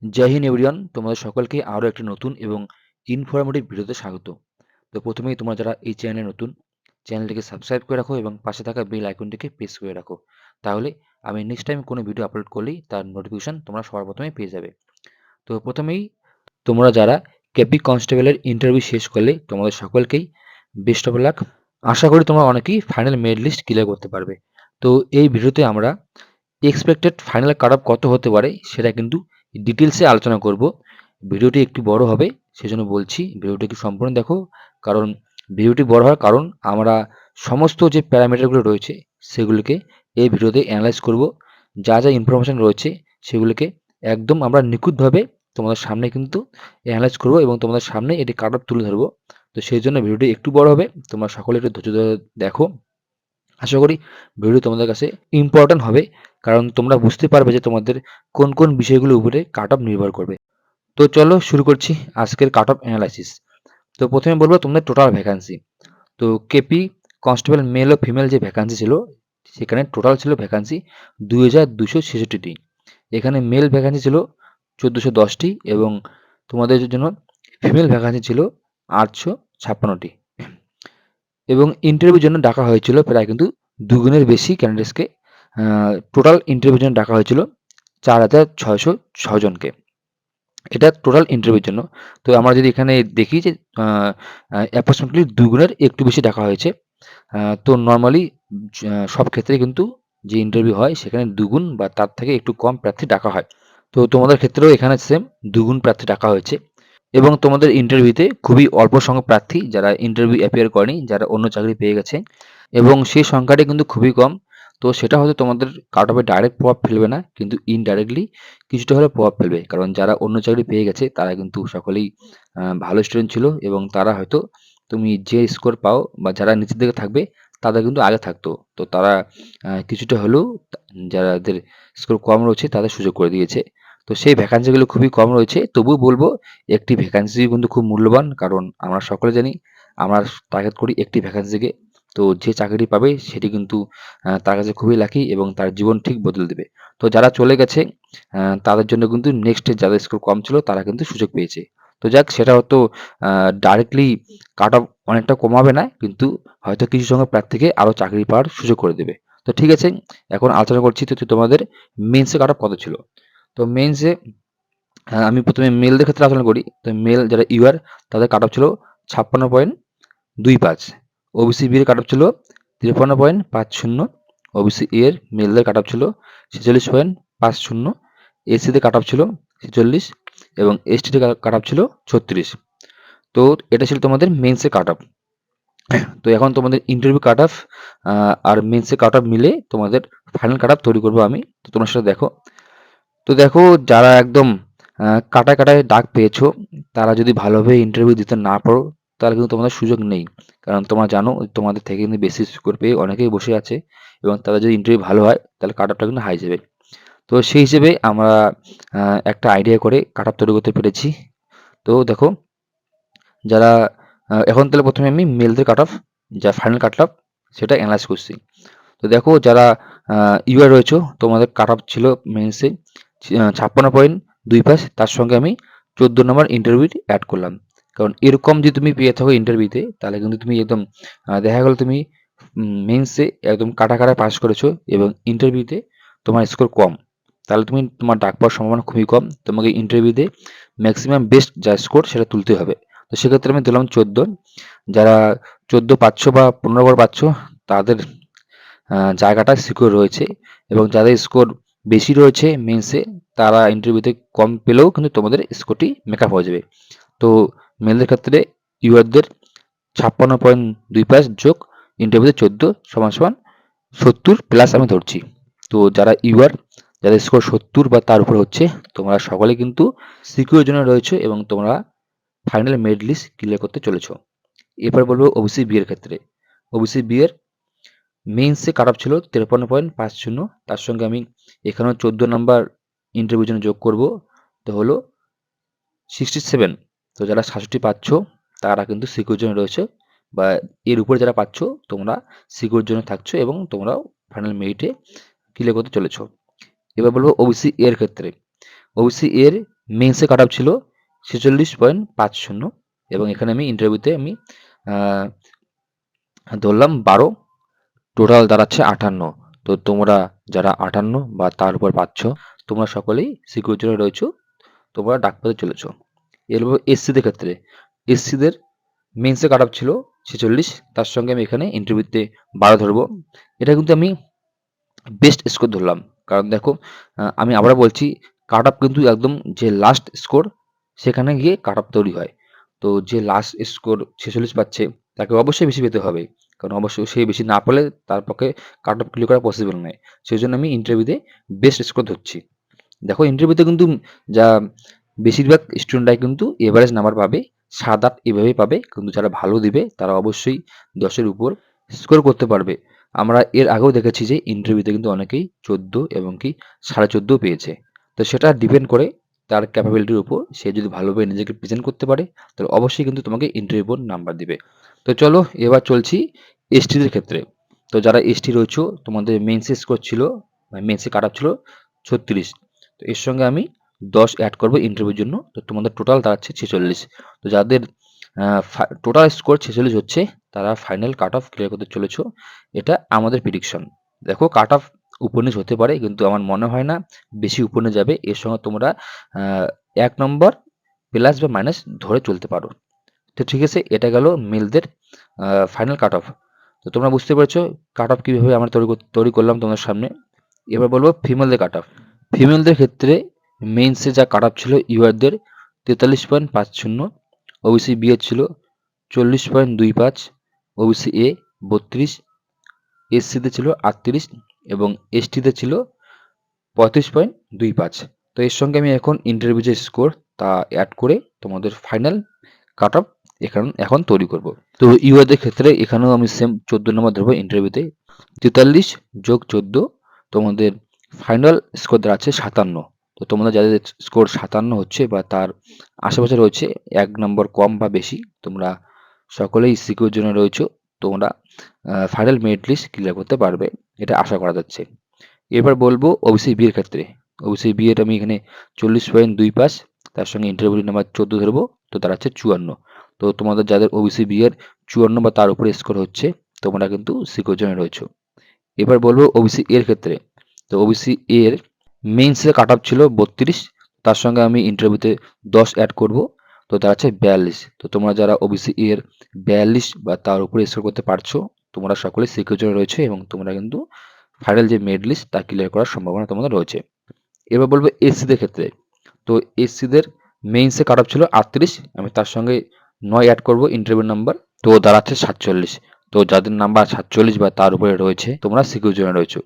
জয় Hind everyone, তোমাদের সকলকে আরও একটি নতুন এবং ইনফরমেটিভ ভিডিওতে স্বাগত। তো প্রথমেই তোমরা যারা এই চ্যানেলে নতুন, চ্যানেলটিকে সাবস্ক্রাইব করে রাখো এবং পাশে থাকা বেল আইকনটিকে প্রেস করে রাখো। তাহলে আমি নেক্সট টাইম কোনো ভিডিও আপলোড করলেই তার নোটিফিকেশন তোমরা সবার প্রথমে পেয়ে যাবে। তো প্রথমেই তোমরা যারা কেপি কনস্টেবলের ইন্টারভিউ শেষ করলে তোমাদের সকলকেই বেস্ট অফ লাক। আশা করি তোমরা অনেকেই ফাইনাল মেরিট লিস্ট ক্লিয়ার করতে পারবে। তো এই ভিডিওতে আমরা এক্সপেক্টেড ফাইনাল কাট অফ কত হতে পারে সেটা কিন্তু ডিটেলসে আলোচনা করব। ভিডিওটি একটু বড় হবে, সেজন্য বলছি ভিডিওটি একটু সম্পূর্ণ দেখো। কারণ ভিডিওটি বড় হওয়ার কারণ আমরা সমস্ত যে প্যারামিটারগুলো রয়েছে সেগুলোকে এই ভিডিওতে অ্যানালাইজ করব। যা যা ইনফরমেশন রয়েছে সেগুলোকে একদম আমরা নিখুঁতভাবে তোমাদের সামনে কিন্তু অ্যানালাইজ করব এবং তোমাদের সামনে এটি কাট অফ তুলে ধরবো। তো সেই জন্য ভিডিওটি একটু বড় হবে, তোমরা সকলে একটু ধৈর্য ধরে দেখো। আশা করি ভিডিও তোমাদের কাছে ইম্পর্ট্যান্ট হবে, কারণ তোমরা বুঝতে পারবে যে তোমাদের কোন কোন বিষয়গুলোর উপরে কাট অফ নির্ভর করবে। তো চলো শুরু করছি আজকের কাট অফ অ্যানালাইসিস। তো প্রথমে বলবো তোমাদের টোটাল ভ্যাকান্সি। তো কেপি কনস্টেবল মেল ও ফিমেল যে ভ্যাকান্সি ছিল, সেখানে টোটাল ছিল ভ্যাকান্সি 2266টি। এখানে মেল ভ্যাকান্সি ছিল 1410টি এবং তোমাদের জন্য ফিমেল ভ্যাকান্সি ছিল 856টি। এবং ইন্টারভিউর জন্য ডাকা হয়েছিল প্রায় কিন্তু দুগুণের বেশি ক্যান্ডিডেটসকে। টোটাল ইন্টারভিউর জন্য ডাকা হয়েছিল 4606 জনকে। এটা টোটাল ইন্টারভিউর জন্য। তো আমরা যদি এখানে দেখি যে অ্যাপ্রক্সিমেটলি দুগুণের একটু বেশি ডাকা হয়েছে। তো নর্মালি সব ক্ষেত্রে কিন্তু যে ইন্টারভিউ হয় সেখানে দুগুণ বা তার থেকে একটু কম প্রার্থী ডাকা হয়। তো তোমাদের ক্ষেত্রেও এখানে সেম দুগুণ প্রার্থী ডাকা হয়েছে এবং তোমাদের ইন্টারভিউতে খুবই অল্প সংখ্যক প্রার্থী যারা ইন্টারভিউ অ্যাপিয়ার করেনি, যারা অন্য চাকরি পেয়ে গেছে, এবং সেই সংখ্যাটি কিন্তু খুবই কম। তো সেটা হয়তো তোমাদের কাট অফে ডাইরেক্ট প্রভাব ফেলবে না, কিন্তু ইনডাইরেক্টলি কিছুটা হলেও প্রভাব ফেলবে। কারণ যারা অন্য চাকরি পেয়ে গেছে তারা কিন্তু সকলেই ভালো স্টুডেন্ট ছিল এবং তারা হয়তো তুমি যে স্কোর পাও বা যারা নিচের দিকে থাকবে তাদের কিন্তু আগে থাকতো। তো তারা কিছুটা হলেও যাদের স্কোর কম রয়েছে তাদের সুযোগ করে দিয়েছে। তো সেই ভ্যাকান্সিগুলো খুবই কম রয়েছে, তবুও বলবো একটি ভ্যাকান্সি কিন্তু খুব মূল্যবান। কারণ আমরা সকলে জানি আমরা টার্গেট করি একটি ভ্যাকান্সিকে। তো যে চাকরি পাবে সেটি কিন্তু তার কাছে খুবই লাকি এবং তার জীবন ঠিক বদলে দেবে। তো যারা চলে গেছে তাদের জন্য কিন্তু নেক্সট যাদের স্কোর কম ছিল তারা কিন্তু সুযোগ পেয়েছে। তো যাক, সেটা হয়তো ডাইরেক্টলি কাট অফ অনেকটা কমাবে না, কিন্তু হয়তো কিছু সংখ্যক প্রার্থীকে আরও চাকরি পাওয়ার সুযোগ করে দেবে। তো ঠিক আছে, এখন আলোচনা করছি তো তোমাদের মেন্সে কাট অফ কত ছিল। তো মেন্সে আমি প্রথমে মেলদের ক্ষেত্রে আলোচনা করি। তো মেল যারা ইউআর তাদের কাট অফ ছিল 56.25। ওবিসি বি এর কাট অফ ছিল 53.50। ওবিসি এ এর মেলদের কাট অফ ছিল 46.50। এসসিদের কাট অফ ছিল 46 এবং এসটিদের কাট অফ ছিল 36। তো এটা ছিল তোমাদের মেন্সের কাট অফ। তো এখন তোমাদের ইন্টারভিউ কাট অফ আর মেন্সের কাট অফ মিলে তোমাদের ফাইনাল কাট অফ তৈরি করবো আমি। তো তোমরা সেটা দেখো। তো দেখো, যারা একদম কাটায় কাটায় ডাক পেয়েছো, তারা যদি ভালোভাবে ইন্টারভিউ দিতে না পারো তাহলে কিন্তু তোমাদের সুযোগ নেই। কারণ তোমরা জানো তোমাদের থেকে কিন্তু বেশি স্কোর পেয়ে অনেকেই বসে আছে এবং তাদের যদি ইন্টারভিউ ভালো হয় তাহলে কাট অফটা কিন্তু হাই যাবে। তো সেই হিসেবে আমরা একটা আইডিয়া করে কাট অফ তৈরি করতে পেরেছি। তো দেখো, যারা এখন তাহলে প্রথমে আমি মেলদের কাট অফ, যা ফাইনাল কাট অফ সেটা অ্যানালাইজ করছি। তো দেখো, যারা ইউআর রয়েছে তোমাদের কাট অফ ছিল মেন্সে 56.25। তার সঙ্গে আমি 14 নম্বর ইন্টারভিউ অ্যাড করলাম। কারণ এরকম যদি তুমি পেয়ে থাকো ইন্টারভিউতে তাহলে কিন্তু তুমি একদম দেখা গেল তুমি মেন্সে একদম কাটা কাটা পাস করেছো এবং ইন্টারভিউতে তোমার স্কোর কম, তাহলে তুমি তোমার ডাক পাওয়ার সম্ভাবনা খুবই কম। তোমাকে ইন্টারভিউতে ম্যাক্সিমাম বেস্ট যা স্কোর সেটা তুলতে হবে। তো সেক্ষেত্রে আমি দিলাম 14। যারা 14 পাচ্ছ বা 15 বার পাচ্ছ তাদের জায়গাটা সিকিউর রয়েছে, এবং যাদের স্কোর বেশি রয়েছে মেন্সে তারা ইন্টারভিউতে কম পেলেও কিন্তু তোমাদের স্কোরটি মেকআপ হয়ে যাবে। তো মেলদের ক্ষেত্রে ইউআরদের 56.25 যোগ ইন্টারভিউতে 14 সমান সমান 70 প্লাস আমি ধরছি। তো যারা ইউআর যাদের স্কোর 70 বা তার উপর হচ্ছে, তোমরা সকলে কিন্তু সিকিউর জন্য রয়েছে এবং তোমরা ফাইনাল মেরিট লিস্ট ক্লিয়ার করতে চলেছো। এরপর বলবো ওবিসি বি এর ক্ষেত্রে। ওবিসি বি এর মেইনসে কাট অফ ছিল 53.50। তার সঙ্গে আমি এখানেও 14 নাম্বার ইন্টারভিউর জন্য যোগ করব, তো হলো 67। তো যারা 67 পাচ্ছ তারা কিন্তু সিকিউর জন্য রয়েছে, বা এর উপরে যারা পাচ্ছ তোমরা সিকিউর জন্য থাকছো এবং তোমরাও ফাইনাল মেরিটে ক্লিয়ার করতে চলেছো। এবার বলবো ওবিসি এর ক্ষেত্রে। ওবিসি এর মেন্সে কাট অফ ছিল 46.50 এবং এখানে আমি ইন্টারভিউতে আমি ধরলাম 12, টোটাল দাঁড়াচ্ছে 58। তো তোমরা যারা 58 বা তার উপর পাচ্ছ, তোমরা সকলেই সিকিউর জোনে রয়েছো, তোমরা ডাক পেতে চলেছো। এরপর এসসিদের ক্ষেত্রে, এসসিদের মেন্সে কাট অফ ছিল 46, তার সঙ্গে আমি এখানে ইন্টারভিউতে 12 ধরবো। এটা কিন্তু আমি বেস্ট স্কোর ধরলাম, কারণ দেখো আমি আবার বলছি, কাট অফ কিন্তু একদম যে লাস্ট স্কোর সেখানে গিয়ে কাট অফ তৈরি হয়। তো যে লাস্ট স্কোর 46 পাচ্ছে তাকে অবশ্যই বেশি পেতে হবে, কারণ অবশ্যই সে বেশি না পেলে তার পক্ষে কাট অফ ক্লিয়ার করা পসিবল নয়। সেই জন্য আমি ইন্টারভিউতে বেস্ট স্কোর ধরছি। দেখো ইন্টারভিউতে কিন্তু যা বেশিরভাগ স্টুডেন্টরাই কিন্তু এভারেজ নাম্বার পাবে, 7-8 এভাবেই পাবে, কিন্তু যারা ভালো দিবে তারা অবশ্যই 10-এর উপর স্কোর করতে পারবে। আমরা এর আগেও দেখেছি যে ইন্টারভিউতে কিন্তু অনেকেই 14 এবং কি 14.5 পেয়েছে। তো সেটা ডিপেন্ড করে তার ক্যাপাবিলিটির উপর। সে যদি ভালোভাবে নিজেকে প্রেজেন্ট করতে পারে তাহলে অবশ্যই কিন্তু তোমাকে ইন্টারভিউ নাম্বার দিবে। তো চলো এবার চলছি এসটিদের ক্ষেত্রে। তো যারা এসটি রয়েছে তোমাদের মেন্সে স্কোর ছিল, মেন্সে কাট অফ ছিল 36। তো এর সঙ্গে আমি 10 অ্যাড করবো ইন্টারভিউর জন্য, তো তোমাদের টোটাল দাঁড়াচ্ছে 46। তো যাদের টোটাল স্কোর 46 হচ্ছে তারা ফাইনাল কাট অফ ক্লিয়ার করতে চলেছো, এটা আমাদের প্রিডিকশন। দেখো কাট অফ উপর-নিচ হতে পারে, কিন্তু আমার মনে হয় না বেশি উপরে যাবে। এর সঙ্গে তোমরা 1 নম্বর প্লাস বা মাইনাস ধরে চলতে পারো। তো ঠিক আছে, এটা গেল মেলদের ফাইনাল কাট অফ। তো তোমরা বুঝতে পেরেছো কাট অফ কীভাবে আমরা তৈরি করলাম তোমাদের সামনে। এবার বলবো ফিমেলদের কাট অফ। ফিমেলদের ক্ষেত্রে মেইনসে যা কাট অফ ছিল ইউআরদের 43.50, ওবিসি বি এর ছিল 40.25, ওবিসি এ 32, এসসিতে ছিল 38 এবং এসটিতে ছিল 35.25। তো এর সঙ্গে আমি এখন ইন্টারভিউ যে স্কোর তা অ্যাড করে তোমাদের ফাইনাল কাট অফ এখন তৈরি করব। তো ইউআরদের ক্ষেত্রে এখানেও আমি সেম 14 নম্বর ধরবো ইন্টারভিউতে। 43 যোগ 14, তোমাদের ফাইনাল স্কোর দাঁড়াচ্ছে 57। তো তোমাদের যাদের স্কোর 57 হচ্ছে বা তার আশেপাশে রয়েছে, 1 নম্বর কম বা বেশি, তোমরা সকলেই সিকিউর জন্য রয়েছো, তোমরা ফাইনাল মেরিট লিস্ট ক্লিয়ার করতে পারবে, এটা আশা করা যাচ্ছে। এবার বলবো ওবিসি বি এর ক্ষেত্রে। ওবিসি বি এর আমি এখানে 40.25, তার সঙ্গে ইন্টারভিউ নাম্বার 14 ধরবো, তো দাঁড়াচ্ছে 54। তো তোমাদের যাদের ওবিসি বি এর 54 বা তার উপরে স্কোর হচ্ছে তোমরা কিন্তু সিকিউর জন্য রয়েছো। এবার বলবো ওবিসি এর ক্ষেত্রে। তো ওবিসি এর মেইনসে কাট অফ ছিল 32, তার সঙ্গে আমি ইন্টারভিউতে 10 অ্যাড করব, তো দাঁড়াচ্ছে 42। তো তোমরা যারা ওবিসি এর 42 বা তার উপরে স্কোর করতে পারছো তোমরা সকলে সিকিউর জন্য রয়েছে এবং তোমরা কিন্তু ফাইনাল যে মেরিট লিস্ট তা ক্লিয়ার করার সম্ভাবনা তোমাদের রয়েছে। এবার বলবো এসসিদের ক্ষেত্রে। তো এসসিদের মেইনসে কাট অফ ছিল 38, আমি তার সঙ্গে 9 অ্যাড করব ইন্টারভিউ নাম্বার, তো দাঁড়াচ্ছে 47। তো যাদের নাম্বার 47 বা তার উপরে রয়েছে তোমরা সিকিউর জোনে রয়েছো।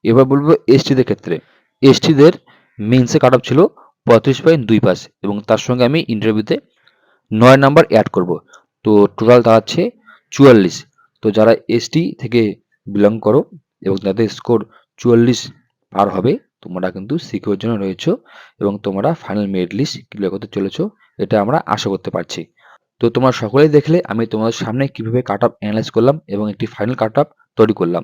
এবার বলবো এসটিদের ক্ষেত্রে। এসটিদের মেইনসে কাট অফ ছিল 35.25 এবং তার সঙ্গে আমি ইন্টারভিউতে 9 নাম্বার অ্যাড করব, তো টোটাল দাঁড়াচ্ছে 44। তো যারা এসটি থেকে বিলং করো এবং যাদের স্কোর 44 পার হবে তোমরা কিন্তু সিকিউর জন্য রয়েছো এবং তোমরা ফাইনাল মেরিট লিস্ট ক্লিয়ার করতে চলেছো, এটা আমরা আশা করতে পারছি। তো তোমরা সকলেই দেখলে আমি তোমাদের সামনে কিভাবে কাট অফ অ্যানালাইজ করলাম এবং একটি ফাইনাল কাট অফ তৈরি করলাম।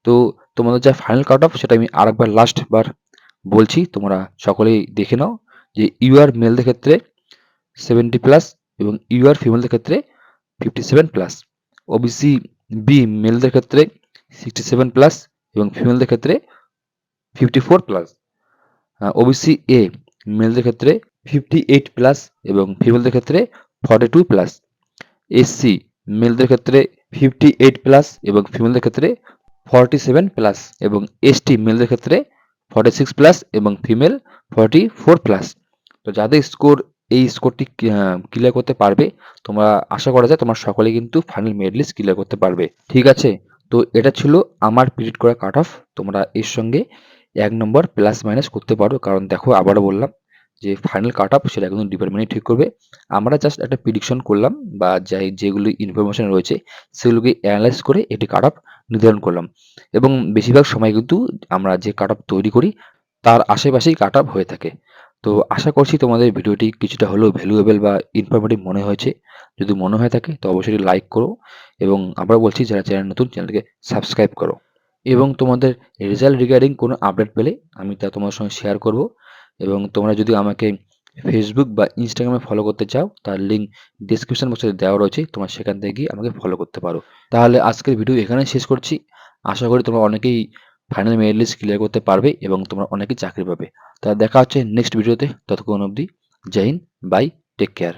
তো তোমাদের যা ফাইনাল কাট অফ সেটা আমি আরেকবার লাস্ট বার বলছি, তোমরা সকলেই দেখে নাও যে ইউআর মেলদের ক্ষেত্রে 70 প্লাস এবং ইউআর ফিমেলদের ক্ষেত্রে 57 প্লাস, ওবিসি বি মেলদের ক্ষেত্রে 67 প্লাস এবং ফিমেলদের ক্ষেত্রে 54 প্লাস, ওবিসি এ মেলদের ক্ষেত্রে 58 প্লাস এবং ফিমেলদের ক্ষেত্রে 42 প্লাস, এসসি মেলদের ক্ষেত্রে 58 প্লাস এবং ফিমেলদের ক্ষেত্রে 47 প্লাস এবং এসটি মেলদের ক্ষেত্রে 46 প্লাস এবং ফিমেল 44 প্লাস। তো যাদের স্কোর এই স্কোরটি ক্লিয়ার করতে পারবে তোমরা আশা করা যায় তোমরা সকলে কিন্তু ফাইনাল মেরিট লিস্ট ক্লিয়ার করতে পারবে। ঠিক আছে, তো এটা ছিল আমার প্রিডিক্ট করা কাট অফ। তোমরা এর সঙ্গে 1 নম্বর প্লাস মাইনাস করতে পারো, কারণ দেখো আবারও বললাম যে ফাইনাল কাট অফ সেটা কিন্তু ডিপার্টমেন্টই ঠিক করবে। আমরা জাস্ট একটা প্রিডিকশন করলাম বা যেগুলি ইনফরমেশন রয়েছে সেগুলোকে অ্যানালাইজ করে একটি কাট অফ নির্ধারণ করলাম এবং বেশিরভাগ সময় কিন্তু আমরা যে কাট অফ তৈরি করি তার আশেপাশেই কাট অফ হয়ে থাকে। তো আশা করছি তোমাদের ভিডিওটি কিছুটা হলেও ভ্যালুয়েবল বা ইনফরমেটিভ মনে হয়েছে। যদি মনে হয়ে থাকে তো অবশ্যই লাইক করো এবং আবার বলছি যারা চ্যানেল নতুন চ্যানেলটিকে সাবস্ক্রাইব করো এবং তোমাদের রেজাল্ট রিগার্ডিং কোনো আপডেট পেলে আমি তা তোমার সঙ্গে শেয়ার করব এবং তোমরা যদি আমাকে ফেসবুক বা ইনস্টাগ্রামে ফলো করতে চাও, তার লিঙ্ক ডেসক্রিপশন বক্সে দেওয়া রয়েছে। তোমরা সেখান থেকে গিয়ে আমাকে ফলো করতে পারো। তাহলে আজকের ভিডিও এখানেই শেষ করছি। আশা করি তোমরা অনেকেই ফাইনাল মেরিট লিস্ট ক্লিয়ার করতে পারবে এবং তোমরা অনেকেই চাকরি পাবে। তা দেখা হচ্ছে নেক্সট ভিডিওতে। ততক্ষণ অবধি জয় হিন্দ, বাই, টেক কেয়ার।